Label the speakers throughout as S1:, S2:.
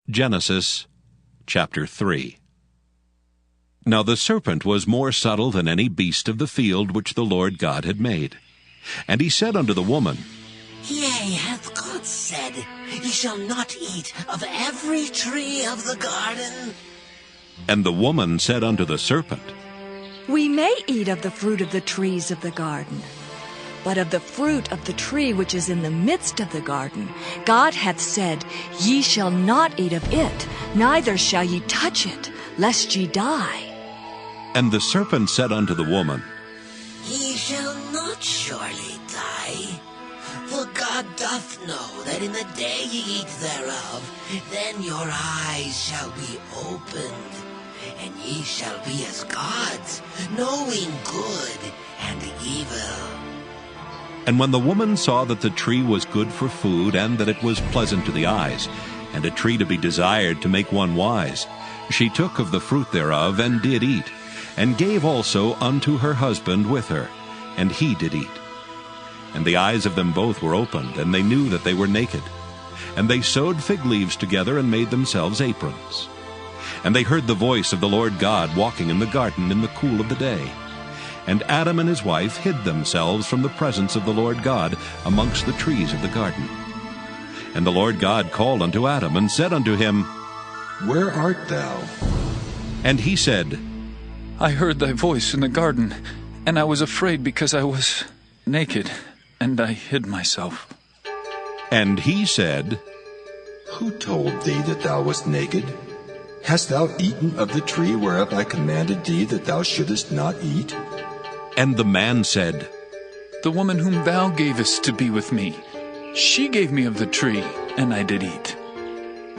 S1: Genesis chapter 3. Now the serpent was more subtle than any beast of the field which the Lord God had made. And he said unto the woman,
S2: Yea, hath God said, Ye shall not eat of every tree of the garden?
S1: And the woman said unto the serpent,
S3: We may eat of the fruit of the trees of the garden. But of the fruit of the tree which is in the midst of the garden, God hath said, Ye shall not eat of it, neither shall ye touch it, lest ye die.
S1: And the serpent said unto the woman,
S2: Ye shall not surely die. For God doth know that in the day ye eat thereof, then your eyes shall be opened, and ye shall be as gods, knowing good and evil.
S1: And when the woman saw that the tree was good for food, and that it was pleasant to the eyes, and a tree to be desired to make one wise, she took of the fruit thereof, and did eat, and gave also unto her husband with her, and he did eat. And the eyes of them both were opened, and they knew that they were naked. And they sewed fig leaves together, and made themselves aprons. And they heard the voice of the Lord God walking in the garden in the cool of the day. And Adam and his wife hid themselves from the presence of the Lord God amongst the trees of the garden. And the Lord God called unto Adam, and said unto him,
S4: Where art thou?
S1: And he said,
S5: I heard thy voice in the garden, and I was afraid because I was naked, and I hid myself.
S1: And he said,
S4: Who told thee that thou wast naked? Hast thou eaten of the tree whereof I commanded thee that thou shouldest not eat?
S1: And the man said,
S5: The woman whom thou gavest to be with me, she gave me of the tree, and I did eat.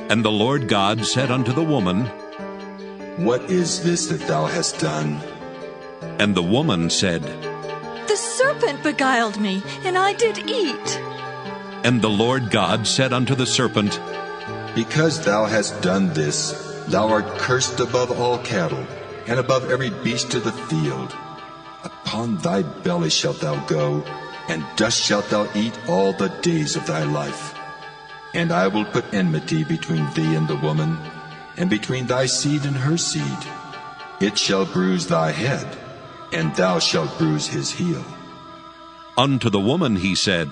S1: And the Lord God said unto the woman,
S4: What is this that thou hast done?
S1: And the woman said,
S3: The serpent beguiled me, and I did eat.
S1: And the Lord God said unto the serpent,
S4: Because thou hast done this, thou art cursed above all cattle, and above every beast of the field. Upon thy belly shalt thou go, and dust shalt thou eat all the days of thy life. And I will put enmity between thee and the woman, and between thy seed and her seed. It shall bruise thy head, and thou shalt bruise his heel.
S1: Unto the woman he said,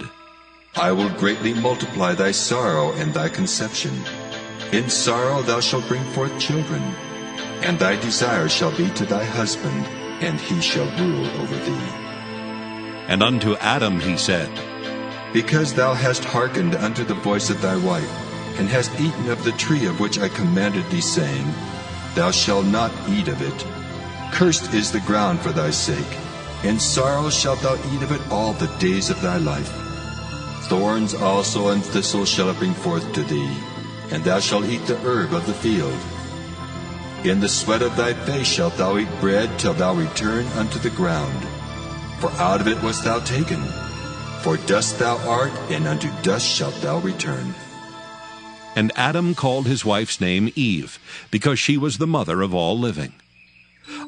S4: I will greatly multiply thy sorrow and thy conception. In sorrow thou shalt bring forth children, and thy desire shall be to thy husband, and he shall rule over thee.
S1: And unto Adam he said,
S4: Because thou hast hearkened unto the voice of thy wife, and hast eaten of the tree of which I commanded thee, saying, Thou shalt not eat of it. Cursed is the ground for thy sake. In sorrow shalt thou eat of it all the days of thy life. Thorns also and thistles shall it bring forth to thee, and thou shalt eat the herb of the field. In the sweat of thy face shalt thou eat bread till thou return unto the ground. For out of it wast thou taken. For dust thou art, and unto dust shalt thou return.
S1: And Adam called his wife's name Eve, because she was the mother of all living.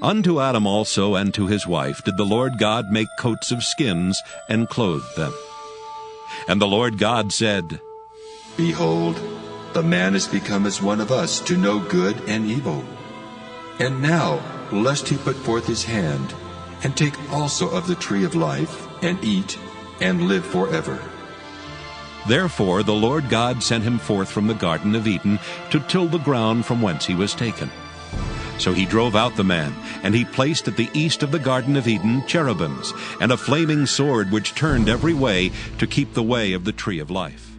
S1: Unto Adam also and to his wife did the Lord God make coats of skins, and clothed them. And the Lord God said,
S4: Behold, the man is become as one of us, to know good and evil. And now, lest he put forth his hand, and take also of the tree of life, and eat, and live forever.
S1: Therefore the Lord God sent him forth from the Garden of Eden to till the ground from whence he was taken. So he drove out the man, and he placed at the east of the Garden of Eden cherubims, and a flaming sword which turned every way to keep the way of the tree of life.